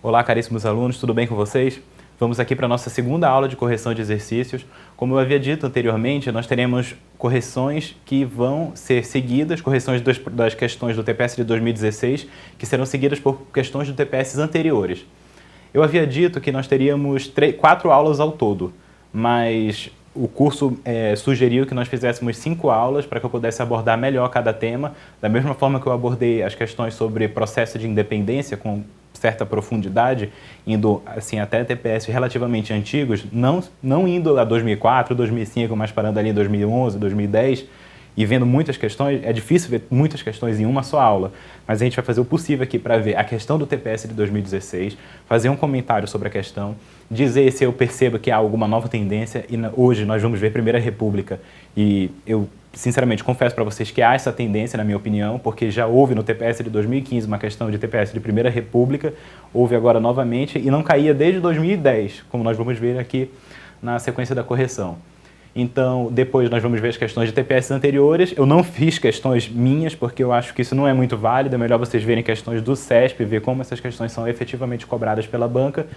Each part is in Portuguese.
Olá, caríssimos alunos, tudo bem com vocês? Vamos aqui para a nossa segunda aula de correção de exercícios. Como eu havia dito anteriormente, nós teremos correções que vão ser seguidas, correções das questões do TPS de 2016, que serão seguidas por questões do TPS anteriores. Eu havia dito que nós teríamos 4 aulas ao todo, mas o curso sugeriu que nós fizéssemos 5 aulas para que eu pudesse abordar melhor cada tema, da mesma forma que eu abordei as questões sobre processo de independência com certa profundidade, indo assim, até TPS relativamente antigos, não indo a 2004, 2005, mas parando ali em 2011, 2010, e vendo muitas questões. É difícil ver muitas questões em uma só aula, mas a gente vai fazer o possível aqui para ver a questão do TPS de 2016, fazer um comentário sobre a questão, dizer se eu percebo que há alguma nova tendência, e hoje nós vamos ver Primeira República, e eu sinceramente confesso para vocês que há essa tendência, na minha opinião, porque já houve no TPS de 2015 uma questão de TPS de Primeira República, houve agora novamente, e não caía desde 2010, como nós vamos ver aqui na sequência da correção. Então, depois nós vamos ver as questões de TPS anteriores. Eu não fiz questões minhas, porque eu acho que isso não é muito válido. É melhor vocês verem questões do CESP, ver como essas questões são efetivamente cobradas pela banca,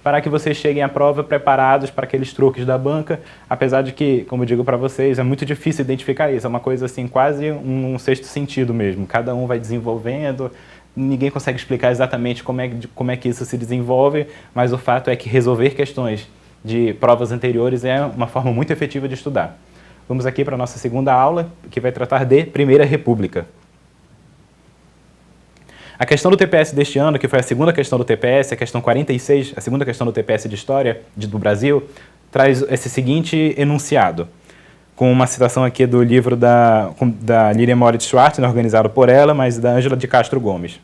para que vocês cheguem à prova preparados para aqueles truques da banca, apesar de que, como eu digo para vocês, é muito difícil identificar isso. É uma coisa assim, quase um sexto sentido mesmo. Cada um vai desenvolvendo, ninguém consegue explicar exatamente como é que isso se desenvolve, mas o fato é que resolver questões de provas anteriores é uma forma muito efetiva de estudar. Vamos aqui para a nossa segunda aula, que vai tratar de Primeira República. A questão do TPS deste ano, que foi a segunda questão do TPS, a questão 46, a segunda questão do TPS de História do Brasil, traz esse seguinte enunciado, com uma citação aqui do livro da Lilian Moritz Schwartz, organizado por ela, mas da Ângela de Castro Gomes.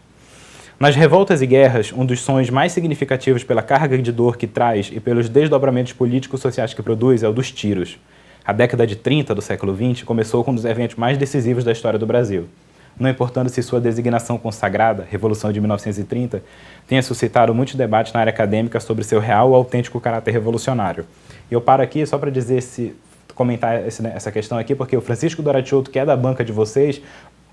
Nas revoltas e guerras, um dos sons mais significativos pela carga de dor que traz e pelos desdobramentos políticos e sociais que produz é o dos tiros. A década de 30 do século XX começou com um dos eventos mais decisivos da história do Brasil. Não importando se sua designação consagrada, Revolução de 1930, tenha suscitado muitos debates na área acadêmica sobre seu real ou autêntico caráter revolucionário. E eu paro aqui só para comentar essa questão aqui, porque o Francisco Doratiotto, que é da banca de vocês,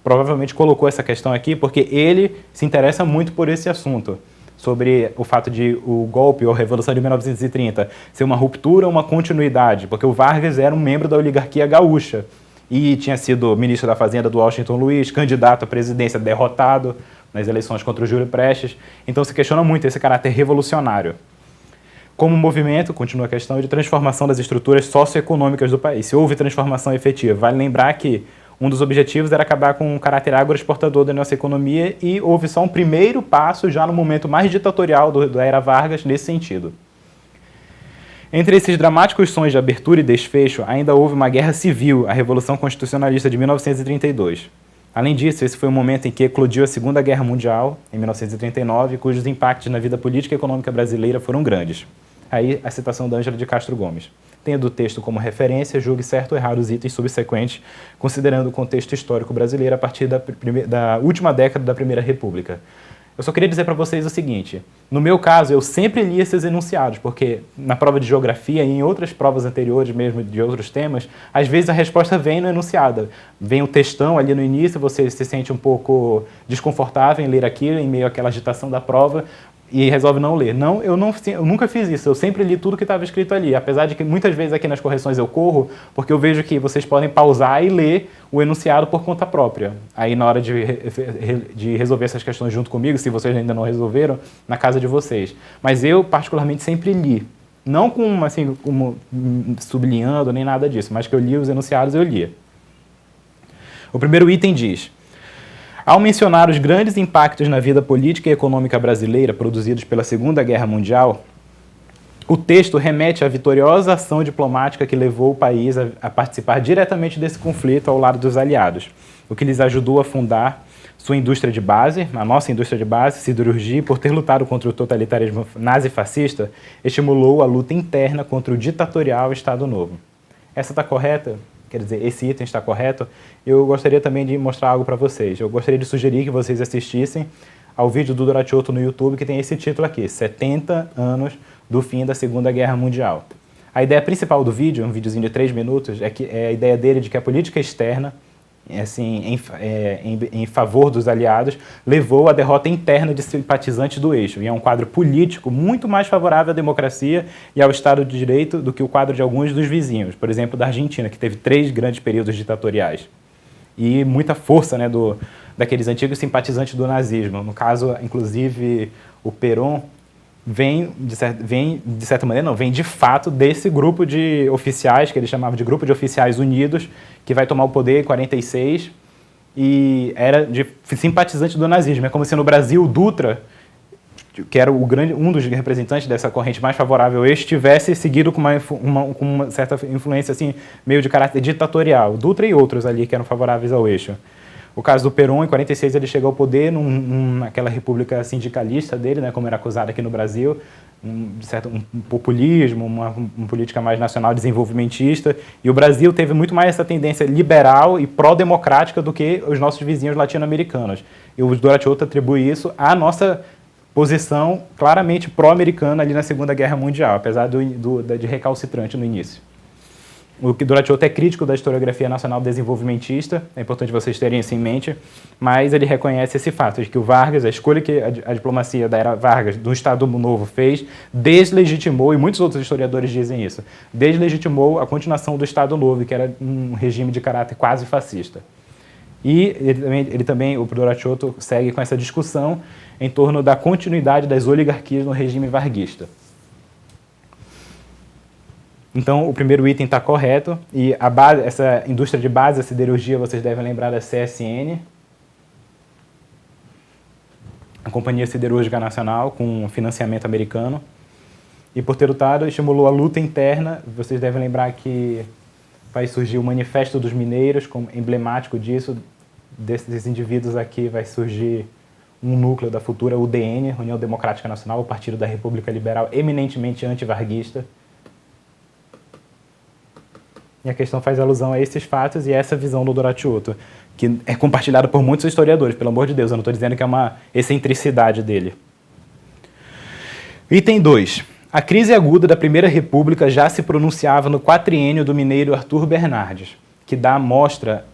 provavelmente colocou essa questão aqui porque ele se interessa muito por esse assunto, sobre o fato de o golpe ou a Revolução de 1930 ser uma ruptura ou uma continuidade, porque o Vargas era um membro da oligarquia gaúcha e tinha sido ministro da Fazenda do Washington Luiz, candidato à presidência derrotado nas eleições contra o Júlio Prestes, então se questiona muito esse caráter revolucionário. Como movimento, continua a questão de transformação das estruturas socioeconômicas do país. Se houve transformação efetiva, vale lembrar que um dos objetivos era acabar com o caráter agroexportador da nossa economia e houve só um primeiro passo já no momento mais ditatorial da era Vargas nesse sentido. Entre esses dramáticos sons de abertura e desfecho, ainda houve uma guerra civil, a Revolução Constitucionalista de 1932. Além disso, esse foi o momento em que eclodiu a Segunda Guerra Mundial, em 1939, cujos impactos na vida política e econômica brasileira foram grandes. Aí a citação da Ângela de Castro Gomes. Tendo o texto como referência, julgue certo ou errado os itens subsequentes, considerando o contexto histórico brasileiro a partir da última década da Primeira República. Eu só queria dizer para vocês o seguinte, no meu caso, eu sempre li esses enunciados, porque na prova de geografia e em outras provas anteriores mesmo de outros temas, às vezes a resposta vem no enunciado. Vem o textão ali no início, você se sente um pouco desconfortável em ler aquilo, em meio àquela agitação da prova, e resolve não ler. Não, eu nunca fiz isso, eu sempre li tudo que estava escrito ali, apesar de que muitas vezes aqui nas correções eu corro, porque eu vejo que vocês podem pausar e ler o enunciado por conta própria. Aí na hora de resolver essas questões junto comigo, se vocês ainda não resolveram, na casa de vocês. Mas eu particularmente sempre li, não como sublinhando nem nada disso, mas que eu li os enunciados, eu lia. O primeiro item diz: ao mencionar os grandes impactos na vida política e econômica brasileira produzidos pela Segunda Guerra Mundial, o texto remete à vitoriosa ação diplomática que levou o país a participar diretamente desse conflito ao lado dos aliados, o que lhes ajudou a fundar sua indústria de base, a nossa indústria de base, siderurgia, e por ter lutado contra o totalitarismo nazi-fascista, estimulou a luta interna contra o ditatorial Estado Novo. Essa está correta? Quer dizer, esse item está correto? Eu gostaria também de mostrar algo para vocês. Eu gostaria de sugerir que vocês assistissem ao vídeo do Doratiotto no YouTube, que tem esse título aqui, 70 anos do fim da Segunda Guerra Mundial. A ideia principal do vídeo, um videozinho de 3 minutos, é a ideia dele de que a política externa assim, em favor dos aliados, levou à derrota interna de simpatizantes do eixo. E é um quadro político muito mais favorável à democracia e ao Estado de Direito do que o quadro de alguns dos vizinhos, por exemplo, da Argentina, que teve 3 grandes períodos ditatoriais. E muita força, né, daqueles antigos simpatizantes do nazismo. No caso, inclusive, o Perón vem de fato desse grupo de oficiais, que ele chamava de Grupo de Oficiais Unidos, que vai tomar o poder em 46 e era de simpatizante do nazismo. É como se no Brasil o Dutra, que era um dos representantes dessa corrente mais favorável ao eixo, tivesse seguido com uma certa influência assim, meio de caráter ditatorial. Dutra e outros ali que eram favoráveis ao eixo. O caso do Perón, em 46, ele chegou ao poder naquela república sindicalista dele, né, como era acusado aqui no Brasil, um populismo, uma política mais nacional desenvolvimentista, e o Brasil teve muito mais essa tendência liberal e pró-democrática do que os nossos vizinhos latino-americanos. E o Dora Choto atribui isso à nossa posição claramente pró-americana ali na Segunda Guerra Mundial, apesar de recalcitrante no início. O Dora Choto é crítico da historiografia nacional desenvolvimentista, é importante vocês terem isso em mente, mas ele reconhece esse fato de que o Vargas, a escolha que a diplomacia da era Vargas, do Estado Novo, fez, deslegitimou, e muitos outros historiadores dizem isso, deslegitimou a continuação do Estado Novo, que era um regime de caráter quase fascista. E ele também, o Dora Choto, segue com essa discussão em torno da continuidade das oligarquias no regime varguista. Então, o primeiro item está correto, e essa indústria de base, a siderurgia, vocês devem lembrar da CSN, a Companhia Siderúrgica Nacional, com financiamento americano, e por ter lutado, estimulou a luta interna. Vocês devem lembrar que vai surgir o Manifesto dos Mineiros, como emblemático disso, desses indivíduos aqui vai surgir um núcleo da futura UDN, União Democrática Nacional, o Partido da República Liberal, eminentemente antivarguista. E a questão faz alusão a esses fatos e a essa visão do Dora Choto, que é compartilhada por muitos historiadores, pelo amor de Deus, eu não estou dizendo que é uma excentricidade dele. Item 2. A crise aguda da Primeira República já se pronunciava no quatriênio do mineiro Arthur Bernardes, de que dá mostra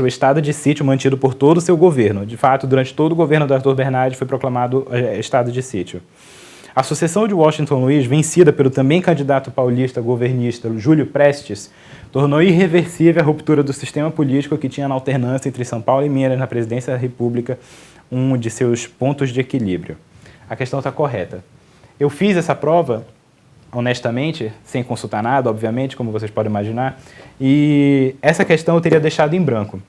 o estado de sítio mantido por todo o seu governo. De fato, durante todo o governo do Arthur Bernardes foi proclamado estado de sítio. A sucessão de Washington Luiz, vencida pelo também candidato paulista governista Júlio Prestes, tornou irreversível a ruptura do sistema político que tinha na alternância entre São Paulo e Minas na presidência da República, um de seus pontos de equilíbrio. A questão está correta. Eu fiz essa prova, honestamente, sem consultar nada, obviamente, como vocês podem imaginar, e essa questão eu teria deixado em branco.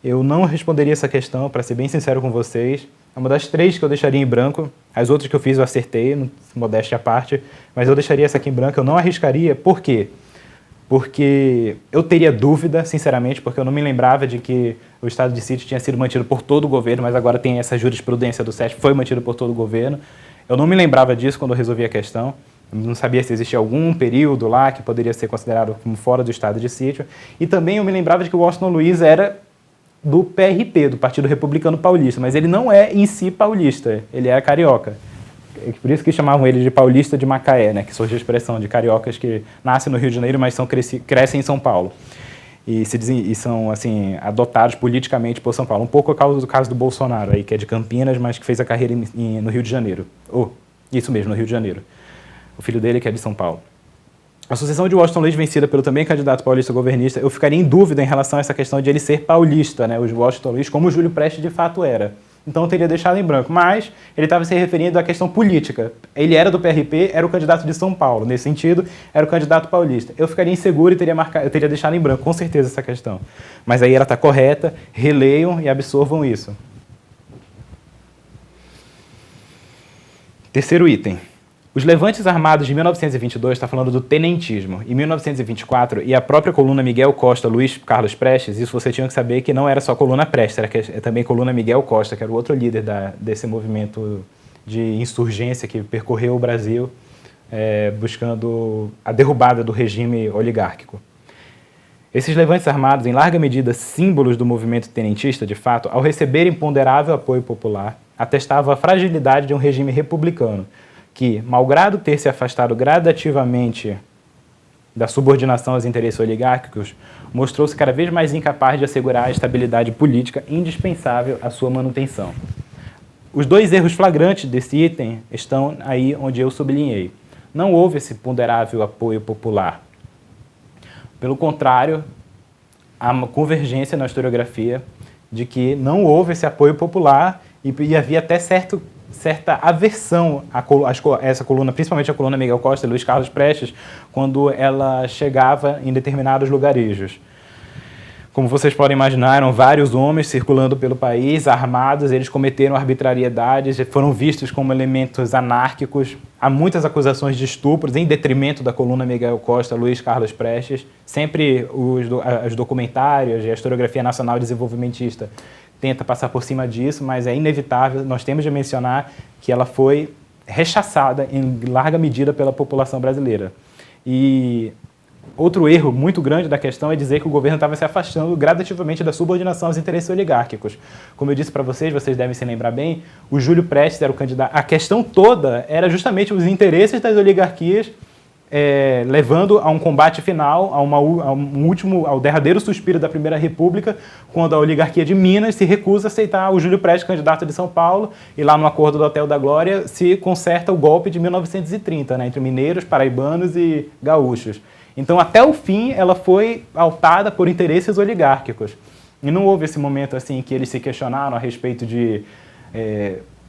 Eu não responderia essa questão, para ser bem sincero com vocês. É uma das 3 que eu deixaria em branco. As outras que eu fiz eu acertei, modéstia à parte, mas eu deixaria essa aqui em branco, eu não arriscaria. Por quê? Porque eu teria dúvida, sinceramente, porque eu não me lembrava de que o estado de sítio tinha sido mantido por todo o governo, mas agora tem essa jurisprudência do SESP, foi mantido por todo o governo. Eu não me lembrava disso quando eu resolvi a questão. Eu não sabia se existia algum período lá que poderia ser considerado como fora do estado de sítio. E também eu me lembrava de que o Washington Luiz era do PRP, do Partido Republicano Paulista, mas ele não é em si paulista, ele é carioca. É por isso que chamavam ele de paulista de Macaé, né, que surgiu a expressão de cariocas que nascem no Rio de Janeiro, mas crescem em São Paulo. E são assim, adotados politicamente por São Paulo. Um pouco a causa do caso do Bolsonaro, aí, que é de Campinas, mas que fez a carreira no Rio de Janeiro. Isso mesmo, no Rio de Janeiro. O filho dele que é de São Paulo. A sucessão de Washington Luiz, vencida pelo também candidato paulista governista, eu ficaria em dúvida em relação a essa questão de ele ser paulista, né, o Washington Luiz, como o Júlio Prestes de fato era. Então eu teria deixado em branco, mas ele estava se referindo à questão política. Ele era do PRP, era o candidato de São Paulo, nesse sentido, era o candidato paulista. Eu ficaria inseguro e eu teria deixado em branco, com certeza, essa questão. Mas aí ela está correta, releiam e absorvam isso. Terceiro item. Os levantes armados de 1922 está falando do tenentismo. Em 1924, e a própria coluna Miguel Costa, Luiz Carlos Prestes, isso você tinha que saber que não era só a coluna Prestes, era também a coluna Miguel Costa, que era o outro líder desse movimento de insurgência que percorreu o Brasil, buscando a derrubada do regime oligárquico. Esses levantes armados, em larga medida símbolos do movimento tenentista, de fato, ao receberem ponderável apoio popular, atestavam a fragilidade de um regime republicano, que, malgrado ter se afastado gradativamente da subordinação aos interesses oligárquicos, mostrou-se cada vez mais incapaz de assegurar a estabilidade política indispensável à sua manutenção. Os dois erros flagrantes desse item estão aí onde eu sublinhei. Não houve esse ponderável apoio popular. Pelo contrário, há uma convergência na historiografia de que não houve esse apoio popular e havia até certa aversão a essa coluna, principalmente a coluna Miguel Costa e Luiz Carlos Prestes, quando ela chegava em determinados lugarejos. Como vocês podem imaginar, eram vários homens circulando pelo país, armados, eles cometeram arbitrariedades, foram vistos como elementos anárquicos. Há muitas acusações de estupros em detrimento da coluna Miguel Costa, Luiz Carlos Prestes. Sempre os documentários e a historiografia nacional desenvolvimentista tenta passar por cima disso, mas é inevitável, nós temos de mencionar que ela foi rechaçada em larga medida pela população brasileira. E outro erro muito grande da questão é dizer que o governo estava se afastando gradativamente da subordinação aos interesses oligárquicos. Como eu disse para vocês devem se lembrar bem, o Júlio Prestes era o candidato. A questão toda era justamente os interesses das oligarquias, levando a um combate final, ao derradeiro suspiro da Primeira República, quando a oligarquia de Minas se recusa a aceitar o Júlio Prestes, candidato de São Paulo, e lá no acordo do Hotel da Glória se conserta o golpe de 1930, né, entre mineiros, paraibanos e gaúchos. Então, até o fim, ela foi pautada por interesses oligárquicos. E não houve esse momento assim que eles se questionaram a respeito de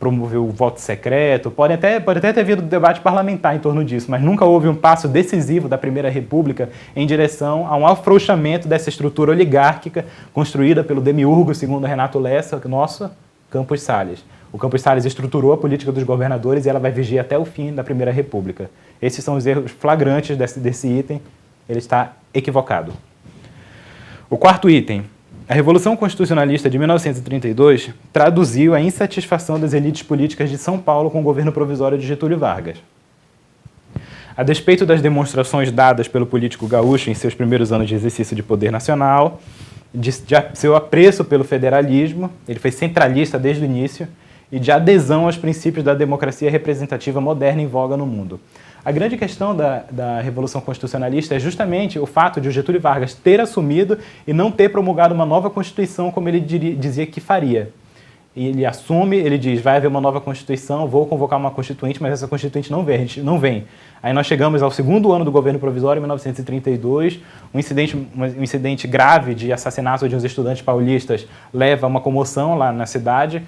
promover o voto secreto. Pode até ter havido debate parlamentar em torno disso, mas nunca houve um passo decisivo da Primeira República em direção a um afrouxamento dessa estrutura oligárquica construída pelo demiurgo, segundo Renato Lessa, nosso Campos Salles. O Campos Salles estruturou a política dos governadores e ela vai vigiar até o fim da Primeira República. Esses são os erros flagrantes desse item. Ele está equivocado. O quarto item. A Revolução Constitucionalista de 1932 traduziu a insatisfação das elites políticas de São Paulo com o governo provisório de Getúlio Vargas. A despeito das demonstrações dadas pelo político gaúcho em seus primeiros anos de exercício de poder nacional, de seu apreço pelo federalismo, ele foi centralista desde o início, e de adesão aos princípios da democracia representativa moderna em voga no mundo. A grande questão da Revolução Constitucionalista é justamente o fato de o Getúlio Vargas ter assumido e não ter promulgado uma nova Constituição como ele dizia que faria. E ele assume, ele diz, vai haver uma nova Constituição, vou convocar uma Constituinte, mas essa Constituinte não vem. Aí nós chegamos ao segundo ano do governo provisório, em 1932, um incidente grave de assassinato de uns estudantes paulistas leva a uma comoção lá na cidade.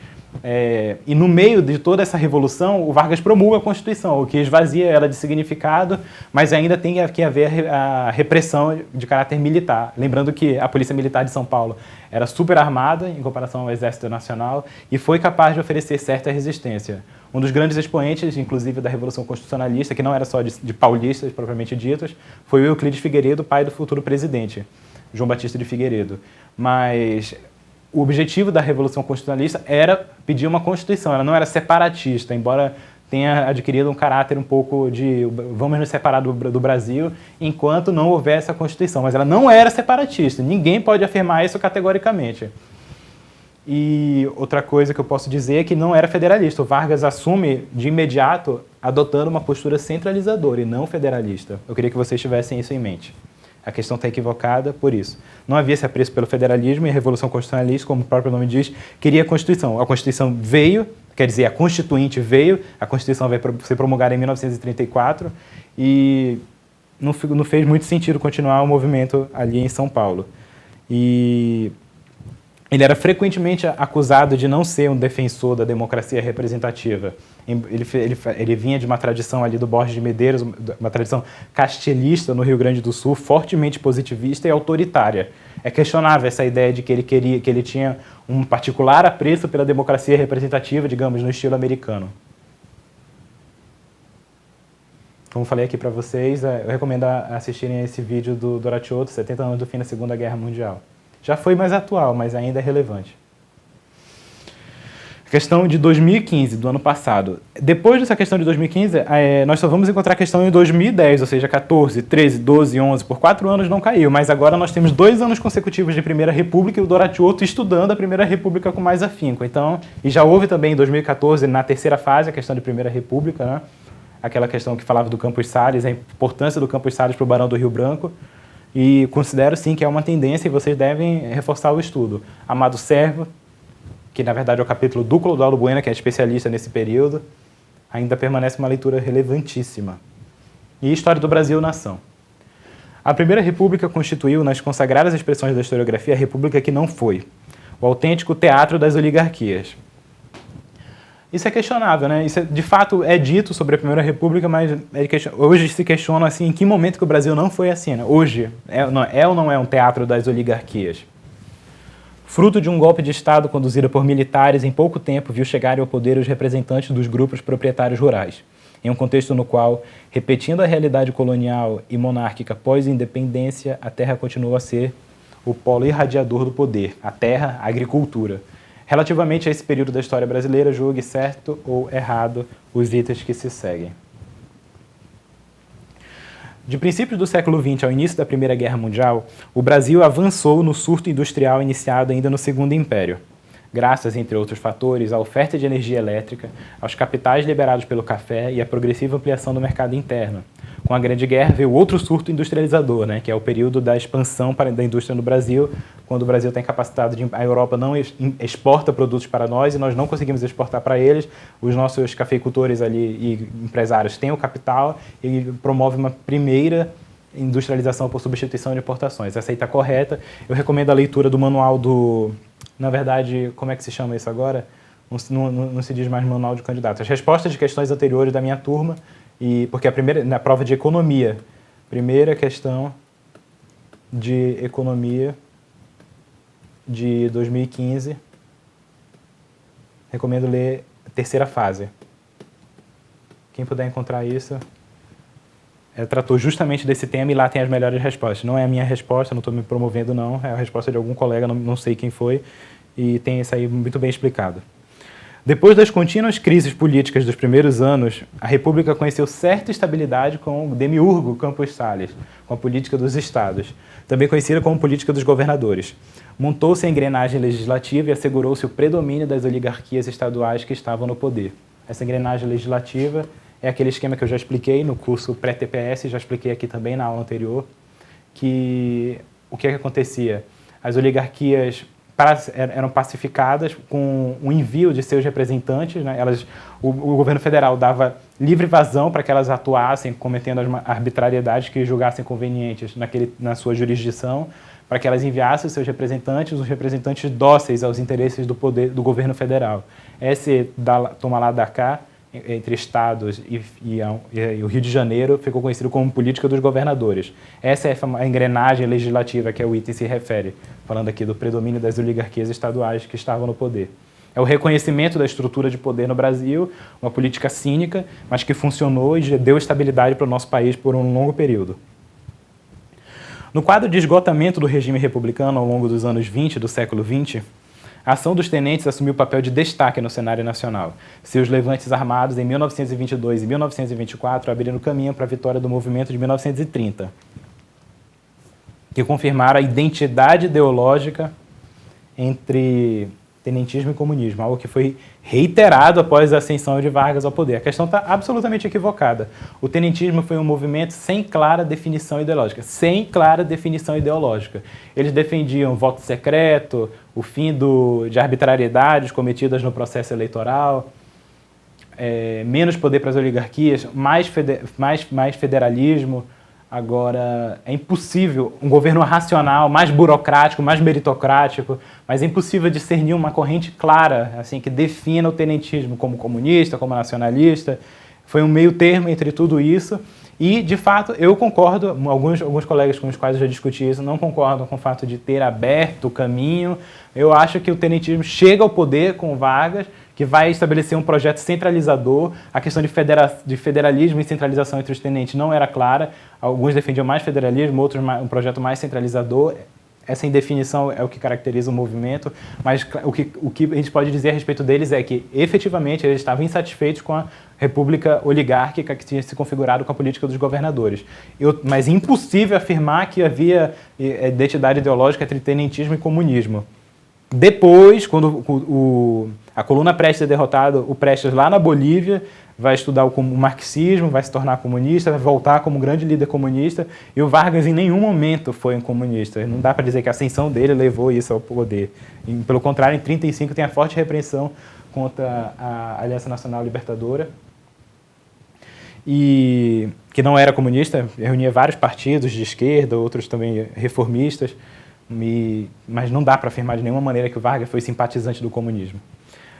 E no meio de toda essa revolução, o Vargas promulga a Constituição, o que esvazia ela de significado, mas ainda tem que haver a repressão de caráter militar. Lembrando que a Polícia Militar de São Paulo era super armada em comparação ao Exército Nacional e foi capaz de oferecer certa resistência. Um dos grandes expoentes, inclusive, da Revolução Constitucionalista, que não era só de paulistas propriamente ditos, foi o Euclides Figueiredo, pai do futuro presidente, João Batista de Figueiredo. Mas o objetivo da Revolução Constitucionalista era pedir uma Constituição, ela não era separatista, embora tenha adquirido um caráter um pouco de vamos nos separar do Brasil enquanto não houver essa Constituição, mas ela não era separatista, ninguém pode afirmar isso categoricamente. E outra coisa que eu posso dizer é que não era federalista, o Vargas assume de imediato adotando uma postura centralizadora e não federalista. Eu queria que vocês tivessem isso em mente. A questão está equivocada por isso. Não havia esse apreço pelo federalismo e a Revolução Constitucionalista, como o próprio nome diz, queria a Constituição. A Constituição veio, quer dizer, a Constituinte veio, a Constituição veio ser promulgada em 1934 e não fez muito sentido continuar o movimento ali em São Paulo. E ele era frequentemente acusado de não ser um defensor da democracia representativa. Ele vinha de uma tradição ali do Borges de Medeiros, uma tradição castelhista no Rio Grande do Sul, fortemente positivista e autoritária. É questionável essa ideia de que ele tinha um particular apreço pela democracia representativa, digamos, no estilo americano. Como falei aqui para vocês, eu recomendo assistirem esse vídeo do Doracioto, 70 anos do fim da Segunda Guerra Mundial. Já foi mais atual, mas ainda é relevante. A questão de 2015, do ano passado. Depois dessa questão de 2015, nós só vamos encontrar a questão em 2010, ou seja, 14, 13, 12, 11, por 4 anos não caiu, mas agora nós temos 2 anos consecutivos de Primeira República e o Doracioto estudando a Primeira República com mais afinco. Então, e já houve também em 2014, na terceira fase, a questão de Primeira República, né? aquela questão que falava do Campos Salles, a importância do Campos Salles para o Barão do Rio Branco, e considero sim que é uma tendência e vocês devem reforçar o estudo. Amado Servo, que na verdade é o capítulo do Clodoaldo Bueno, que é especialista nesse período, ainda permanece uma leitura relevantíssima. E História do Brasil, Nação. A Primeira República constituiu, nas consagradas expressões da historiografia, a república que não foi, o autêntico teatro das oligarquias. Isso é questionável, né? Isso de fato é dito sobre a Primeira República, mas hoje se questiona assim, em que momento que o Brasil não foi assim, né? Hoje, é ou não é um teatro das oligarquias? Fruto de um golpe de Estado conduzido por militares, em pouco tempo viu chegarem ao poder os representantes dos grupos proprietários rurais, em um contexto no qual, repetindo a realidade colonial e monárquica pós-independência, a terra continua a ser o polo irradiador do poder, a terra, a agricultura. Relativamente a esse período da história brasileira, julgue certo ou errado os itens que se seguem. De princípios do século XX ao início da Primeira Guerra Mundial, o Brasil avançou no surto industrial iniciado ainda no Segundo Império, graças, entre outros fatores, à oferta de energia elétrica, aos capitais liberados pelo café e à progressiva ampliação do mercado interno. Com a Grande Guerra veio outro surto industrializador, né, que é o período da expansão da indústria no Brasil, quando o Brasil tem capacitado a Europa não exporta produtos para nós e nós não conseguimos exportar para eles. Os nossos cafeicultores ali e empresários têm o capital e promove uma primeira industrialização por substituição de importações. Essa aí está correta. Eu recomendo a leitura do manual do... Na verdade, como é que se chama isso agora? Não se diz mais manual de candidato. As respostas de questões anteriores da minha turma, porque na prova de economia, primeira questão de economia de 2015, recomendo ler a terceira fase. Quem puder encontrar isso, tratou justamente desse tema e lá tem as melhores respostas. Não é a minha resposta, não estou me promovendo não, é a resposta de algum colega, não sei quem foi, e tem isso aí muito bem explicado. Depois das contínuas crises políticas dos primeiros anos, a República conheceu certa estabilidade com o demiurgo Campos Salles, com a política dos estados, também conhecida como política dos governadores. Montou-se a engrenagem legislativa e assegurou-se o predomínio das oligarquias estaduais que estavam no poder. Essa engrenagem legislativa é aquele esquema que eu já expliquei no curso pré-TPS, já expliquei aqui também na aula anterior, que o que acontecia? As oligarquias eram pacificadas com o envio de seus representantes, né? O governo federal dava livre vazão para que elas atuassem, cometendo as arbitrariedades que julgassem convenientes na sua jurisdição, para que elas enviassem os seus representantes, os representantes dóceis aos interesses do poder do governo federal. Esse toma lá da cá, entre estados e o Rio de Janeiro, ficou conhecido como política dos governadores. Essa é a engrenagem legislativa que o item se refere, falando aqui do predomínio das oligarquias estaduais que estavam no poder. É o reconhecimento da estrutura de poder no Brasil, uma política cínica, mas que funcionou e deu estabilidade para o nosso país por um longo período. No quadro de esgotamento do regime republicano ao longo dos anos 20 do século XX, a ação dos tenentes assumiu papel de destaque no cenário nacional. Seus levantes armados em 1922 e 1924 abriram caminho para a vitória do movimento de 1930, que confirmaram a identidade ideológica entre tenentismo e comunismo, algo que foi reiterado após a ascensão de Vargas ao poder. A questão está absolutamente equivocada. O tenentismo foi um movimento sem clara definição ideológica. Sem clara definição ideológica. Eles defendiam voto secreto, o fim de arbitrariedades cometidas no processo eleitoral, menos poder para as oligarquias, mais federalismo. Agora, é impossível um governo racional, mais burocrático, mais meritocrático, mas é impossível discernir uma corrente clara, assim, que defina o tenentismo como comunista, como nacionalista. Foi um meio termo entre tudo isso e, de fato, eu concordo, alguns colegas com os quais eu já discuti isso não concordam com o fato de ter aberto o caminho. Eu acho que o tenentismo chega ao poder com Vargas, que vai estabelecer um projeto centralizador. A questão de federalismo e centralização entre os tenentes não era clara. Alguns defendiam mais federalismo, outros um projeto mais centralizador. Essa indefinição é o que caracteriza o movimento, mas o que a gente pode dizer a respeito deles é que, efetivamente, eles estavam insatisfeitos com a república oligárquica que tinha se configurado com a política dos governadores. Mas é impossível afirmar que havia identidade ideológica entre tenentismo e comunismo. Depois, quando a coluna Prestes é derrotada, o Prestes lá na Bolívia, vai estudar o marxismo, vai se tornar comunista, vai voltar como grande líder comunista, e o Vargas em nenhum momento foi um comunista. Não dá para dizer que a ascensão dele levou isso ao poder. E, pelo contrário, em 1935 tem a forte repreensão contra a Aliança Nacional Libertadora, e que não era comunista, reunia vários partidos de esquerda, outros também reformistas, mas não dá para afirmar de nenhuma maneira que o Vargas foi simpatizante do comunismo.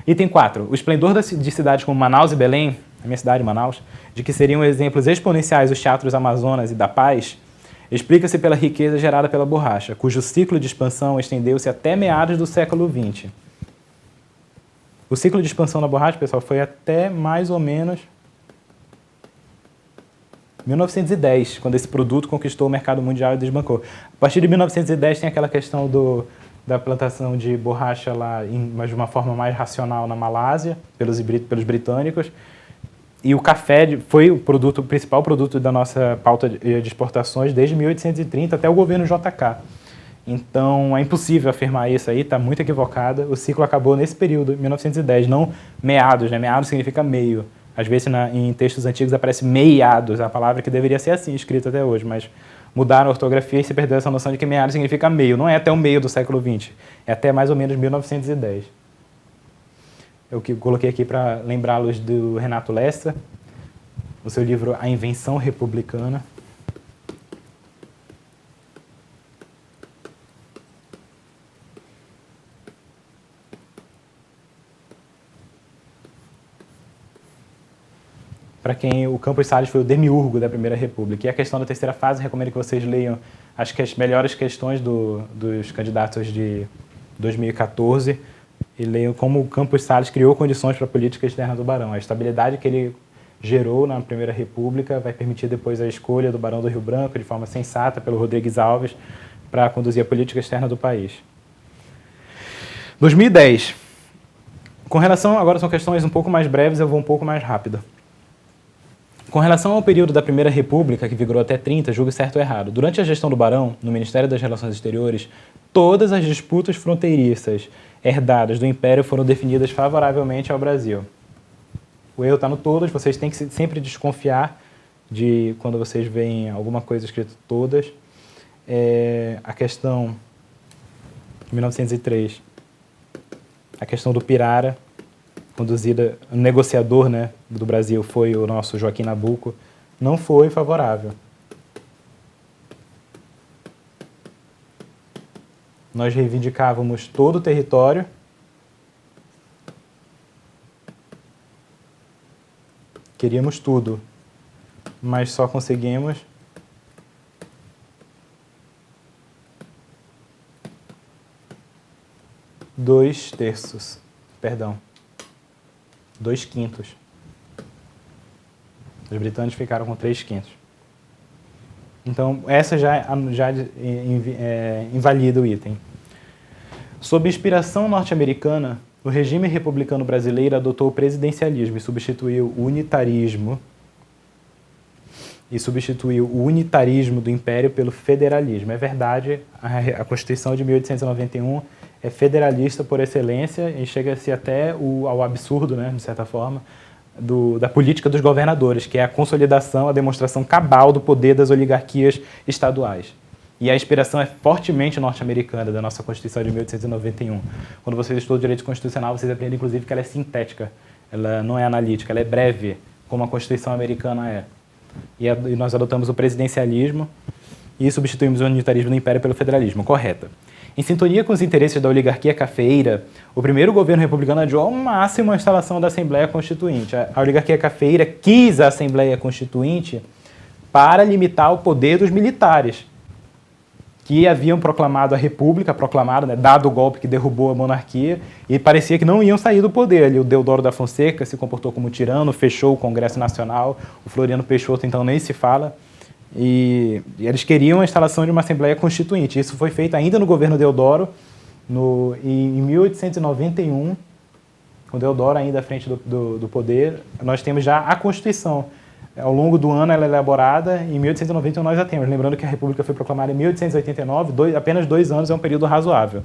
Item 4. O esplendor de cidades como Manaus e Belém, a minha cidade, Manaus, de que seriam exemplos exponenciais os teatros Amazonas e da Paz, explica-se pela riqueza gerada pela borracha, cujo ciclo de expansão estendeu-se até meados do século XX. O ciclo de expansão da borracha, pessoal, foi até mais ou menos 1910, quando esse produto conquistou o mercado mundial e desbancou. A partir de 1910 tem aquela questão da plantação de borracha lá, mas de uma forma mais racional na Malásia, pelos britânicos. E o café foi o principal produto da nossa pauta de exportações desde 1830 até o governo JK. Então é impossível afirmar isso aí, está muito equivocada. O ciclo acabou nesse período, 1910, não meados, né? Meados significa meio. Às vezes em textos antigos aparece meiados, a palavra que deveria ser assim escrita até hoje, mas mudaram a ortografia e se perdeu essa noção de que meados significa meio. Não é até o meio do século XX, é até mais ou menos 1910. Eu coloquei aqui para lembrá-los do Renato Lessa, o seu livro A Invenção Republicana. Para quem o Campos Salles foi o demiurgo da Primeira República. E a questão da terceira fase, recomendo que vocês leiam as melhores questões dos candidatos de 2014 e leiam como o Campos Salles criou condições para a política externa do Barão. A estabilidade que ele gerou na Primeira República vai permitir depois a escolha do Barão do Rio Branco de forma sensata pelo Rodrigues Alves para conduzir a política externa do país. 2010. Com relação, agora são questões um pouco mais breves, eu vou um pouco mais rápido. Com relação ao período da Primeira República, que vigorou até 30, julgue certo ou errado. Durante a gestão do Barão, no Ministério das Relações Exteriores, todas as disputas fronteiriças herdadas do Império foram definidas favoravelmente ao Brasil. O erro está no todas, vocês têm que sempre desconfiar de quando vocês veem alguma coisa escrita todas. A questão de 1903, a questão do Pirara, conduzida, o negociador, né, do Brasil foi o nosso Joaquim Nabuco, não foi favorável. Nós reivindicávamos todo o território, queríamos tudo, mas só conseguimos dois quintos. Os britânicos ficaram com 3/5. Então, essa já invalida o item. Sob inspiração norte-americana, o regime republicano brasileiro adotou o presidencialismo e substituiu o unitarismo do Império pelo federalismo. É verdade, a Constituição de 1891 é federalista por excelência e chega-se até ao absurdo, né, de certa forma, da política dos governadores, que é a consolidação, a demonstração cabal do poder das oligarquias estaduais. E a inspiração é fortemente norte-americana da nossa Constituição de 1891. Quando vocês estudam direito constitucional, vocês aprendem, inclusive, que ela é sintética, ela não é analítica, ela é breve, como a Constituição americana é. E nós adotamos o presidencialismo e substituímos o unitarismo do Império pelo federalismo, correta. Em sintonia com os interesses da oligarquia cafeeira, o primeiro governo republicano adiou ao máximo a instalação da Assembleia Constituinte. A oligarquia cafeeira quis a Assembleia Constituinte para limitar o poder dos militares, que haviam proclamado a República, né, dado o golpe que derrubou a monarquia, e parecia que não iam sair do poder. Ali, o Deodoro da Fonseca se comportou como tirano, fechou o Congresso Nacional, o Floriano Peixoto, então, nem se fala. E eles queriam a instalação de uma Assembleia Constituinte. Isso foi feito ainda no governo Deodoro, em 1891, com Deodoro ainda à frente do poder. Nós temos já a Constituição. Ao longo do ano ela é elaborada, em 1891 nós já temos. Lembrando que a República foi proclamada em 1889, apenas 2 anos é um período razoável.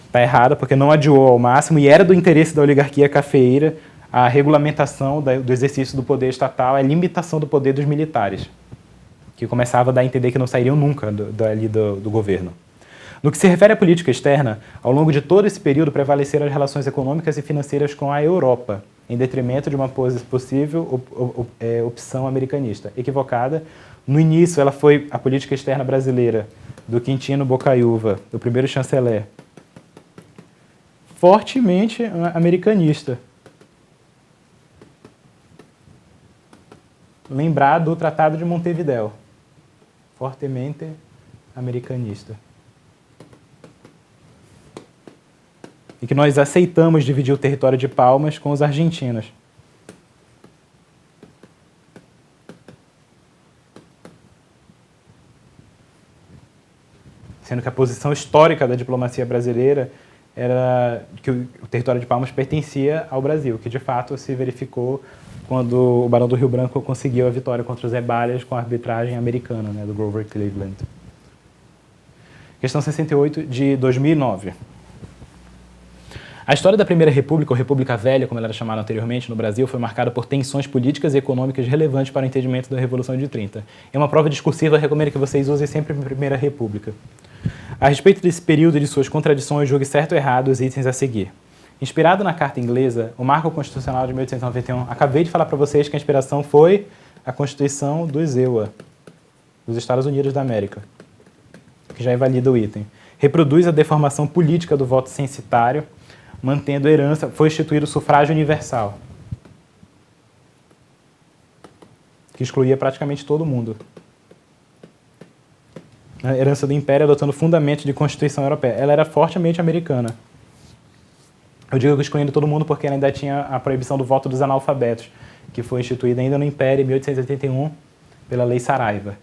Está errada porque não adiou ao máximo e era do interesse da oligarquia cafeeira a regulamentação do exercício do poder estatal, a limitação do poder dos militares, que começava a dar a entender que não sairiam nunca do governo. No que se refere à política externa, ao longo de todo esse período prevaleceram as relações econômicas e financeiras com a Europa, em detrimento de uma possível opção americanista. Equivocada. No início, ela foi a política externa brasileira, do Quintino Bocaiúva, do primeiro chanceler, fortemente americanista. Lembrar do Tratado de Montevidéu, fortemente americanista. E que nós aceitamos dividir o território de Palmas com os argentinos. Sendo que a posição histórica da diplomacia brasileira era que o território de Palmas pertencia ao Brasil, que de fato se verificou quando o Barão do Rio Branco conseguiu a vitória contra os Ebalhas com a arbitragem americana, né, do Grover Cleveland. Questão 68, de 2009. A história da Primeira República, ou República Velha, como ela era chamada anteriormente no Brasil, foi marcada por tensões políticas e econômicas relevantes para o entendimento da Revolução de 30. Em uma prova discursiva, eu recomendo que vocês usem sempre a Primeira República. A respeito desse período e de suas contradições, julgue certo ou errado os itens a seguir. Inspirado na Carta Inglesa, o Marco Constitucional de 1891, acabei de falar para vocês que a inspiração foi a Constituição dos EUA, dos Estados Unidos da América, que já invalida o item. Reproduz a deformação política do voto censitário, mantendo a herança, foi instituído o sufrágio universal, que excluía praticamente todo mundo. A herança do Império adotando fundamentos de Constituição Europeia. Ela era fortemente americana. Eu digo excluindo todo mundo porque ela ainda tinha a proibição do voto dos analfabetos, que foi instituída ainda no Império em 1881 pela Lei Saraiva.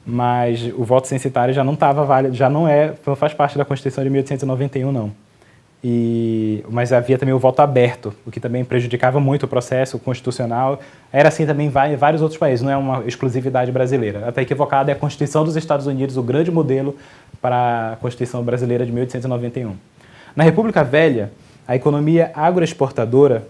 Mas o voto censitário já não estava válido, já não faz parte da Constituição de 1891, não. Mas havia também o voto aberto, o que também prejudicava muito o processo constitucional. Era assim também em vários outros países, não é uma exclusividade brasileira. Até equivocada é a Constituição dos Estados Unidos, o grande modelo para a Constituição brasileira de 1891. Na República Velha, a economia agroexportadora,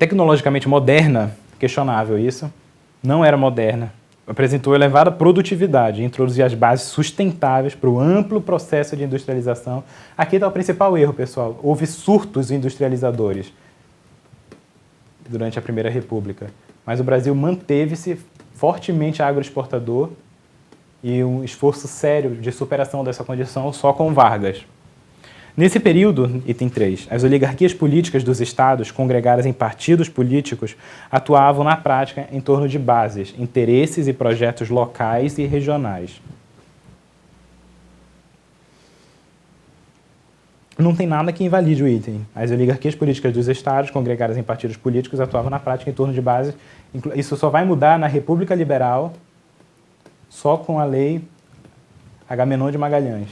tecnologicamente moderna, questionável isso, não era moderna, apresentou elevada produtividade e introduzia as bases sustentáveis para o amplo processo de industrialização. Aqui está o principal erro, pessoal. Houve surtos industrializadores durante a Primeira República, mas o Brasil manteve-se fortemente agroexportador e um esforço sério de superação dessa condição só com Vargas. Nesse período, item 3, as oligarquias políticas dos estados, congregadas em partidos políticos, atuavam na prática em torno de bases, interesses e projetos locais e regionais. Não tem nada que invalide o item. As oligarquias políticas dos estados, congregadas em partidos políticos, atuavam na prática em torno de bases. Isso só vai mudar na República Liberal, só com a lei Agamenon de Magalhães.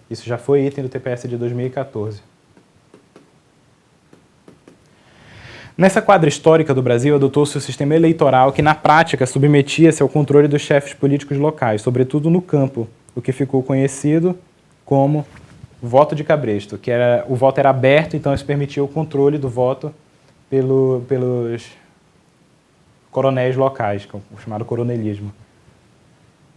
Isso já foi item do TPS de 2014. Nessa quadra histórica do Brasil, adotou-se o sistema eleitoral que, na prática, submetia-se ao controle dos chefes políticos locais, sobretudo no campo, o que ficou conhecido como voto de cabresto, que o voto era aberto, então isso permitia o controle do voto pelos coronéis locais, o chamado coronelismo.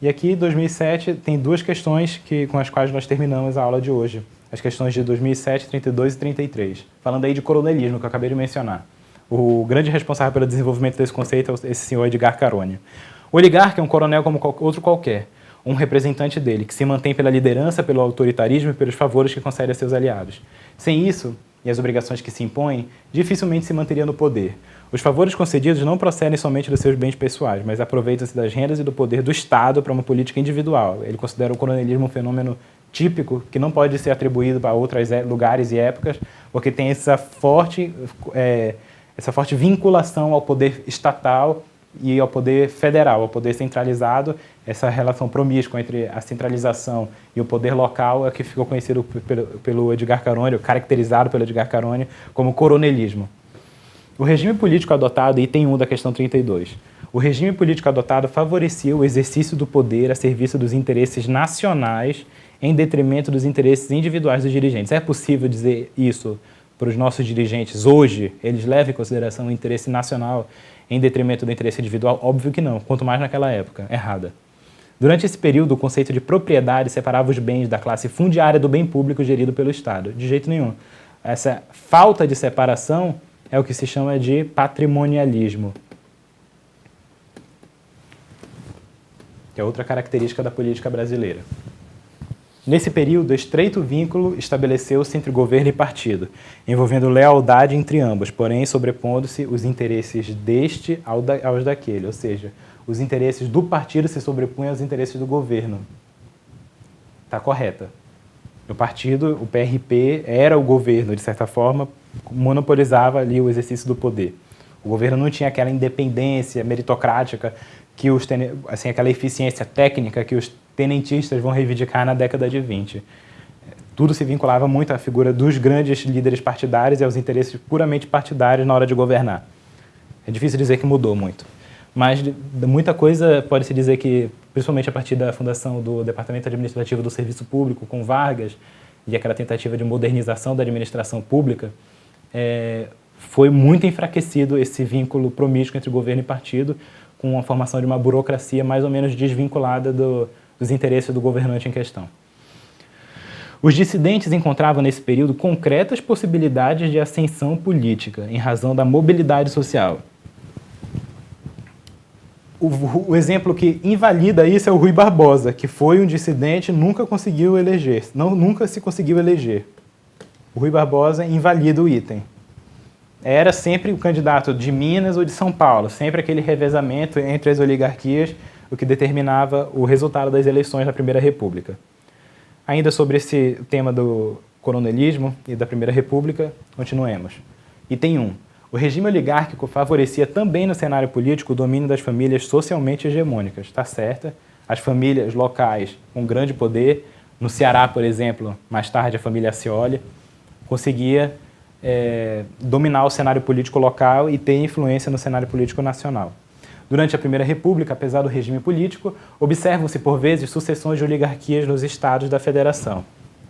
E aqui, 2007, tem duas questões com as quais nós terminamos a aula de hoje. As questões de 2007, 32 e 33. Falando aí de coronelismo, que eu acabei de mencionar. O grande responsável pelo desenvolvimento desse conceito é esse senhor Edgar Carone. O oligarca é um coronel como outro qualquer, um representante dele, que se mantém pela liderança, pelo autoritarismo e pelos favores que concede a seus aliados. Sem isso, e as obrigações que se impõem, dificilmente se manteria no poder. Os favores concedidos não procedem somente dos seus bens pessoais, mas aproveitam-se das rendas e do poder do Estado para uma política individual. Ele considera o coronelismo um fenômeno típico que não pode ser atribuído para outros lugares e épocas, porque tem essa forte vinculação ao poder estatal e ao poder federal, ao poder centralizado. Essa relação promíscua entre a centralização e o poder local é que ficou conhecido pelo Edgar Carone, caracterizado pelo Edgar Carone como coronelismo. O regime político adotado, item 1 da questão 32. O regime político adotado favorecia o exercício do poder a serviço dos interesses nacionais em detrimento dos interesses individuais dos dirigentes. É possível dizer isso para os nossos dirigentes hoje? Eles levam em consideração o interesse nacional em detrimento do interesse individual? Óbvio que não, quanto mais naquela época. Errada. Durante esse período, o conceito de propriedade separava os bens da classe fundiária do bem público gerido pelo Estado. De jeito nenhum. Essa falta de separação é o que se chama de patrimonialismo, que é outra característica da política brasileira. Nesse período, estreito vínculo estabeleceu-se entre governo e partido, envolvendo lealdade entre ambos, porém sobrepondo-se os interesses deste aos daquele, ou seja, os interesses do partido se sobrepunham aos interesses do governo. Está correta. O partido, o PRP, era o governo, de certa forma, monopolizava ali o exercício do poder. O governo não tinha aquela independência meritocrática, assim, aquela eficiência técnica que os tenentistas vão reivindicar na década de 20. Tudo se vinculava muito à figura dos grandes líderes partidários e aos interesses puramente partidários na hora de governar. É difícil dizer que mudou muito. Mas muita coisa pode-se dizer que, principalmente a partir da fundação do Departamento Administrativo do Serviço Público, com Vargas, e aquela tentativa de modernização da administração pública, foi muito enfraquecido esse vínculo promíscuo entre governo e partido, com a formação de uma burocracia mais ou menos desvinculada dos interesses do governante em questão. Os dissidentes encontravam nesse período concretas possibilidades de ascensão política, em razão da mobilidade social. O exemplo que invalida isso é o Rui Barbosa, que foi um dissidente e nunca se conseguiu eleger. O Rui Barbosa invalida o item. Era sempre o candidato de Minas ou de São Paulo, sempre aquele revezamento entre as oligarquias, o que determinava o resultado das eleições da Primeira República. Ainda sobre esse tema do coronelismo e da Primeira República, continuemos. Item 1. O regime oligárquico favorecia também no cenário político o domínio das famílias socialmente hegemônicas. Está certa? As famílias locais com grande poder, no Ceará, por exemplo, mais tarde a família Scioli, conseguia dominar o cenário político local e ter influência no cenário político nacional. Durante a Primeira República, apesar do regime político, observam-se por vezes sucessões de oligarquias nos estados da federação.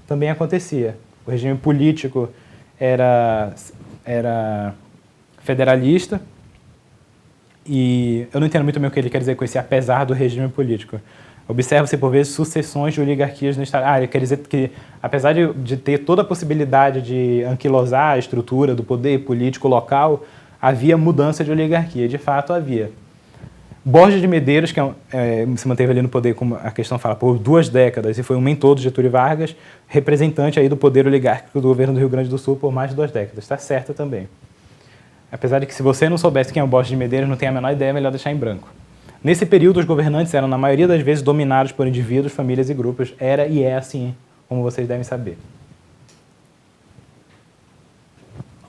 Também acontecia. O regime político era federalista, e eu não entendo muito bem o que ele quer dizer com esse apesar do regime político. Observa-se por vezes sucessões de oligarquias no Estado. Ele quer dizer que, apesar de ter toda a possibilidade de anquilosar a estrutura do poder político local, havia mudança de oligarquia, de fato havia. Borges de Medeiros, que se manteve ali no poder, como a questão fala, por 2 décadas, e foi um mentor do Getúlio Vargas, representante aí do poder oligárquico do governo do Rio Grande do Sul por mais de 2 décadas. Está certa também. Apesar de que, se você não soubesse quem é o Borges de Medeiros, não tem a menor ideia, é melhor deixar em branco. Nesse período, os governantes eram, na maioria das vezes, dominados por indivíduos, famílias e grupos. Era e é assim, como vocês devem saber.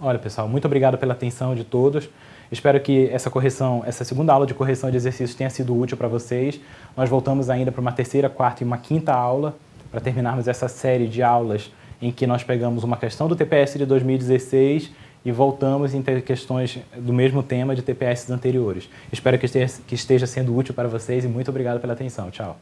Olha, pessoal, muito obrigado pela atenção de todos. Espero que essa segunda aula de correção de exercícios tenha sido útil para vocês. Nós voltamos ainda para uma 3ª, 4ª e uma 5ª aula, para terminarmos essa série de aulas em que nós pegamos uma questão do TPS de 2016 e voltamos em ter questões do mesmo tema de TPS anteriores. Espero que esteja sendo útil para vocês e muito obrigado pela atenção. Tchau.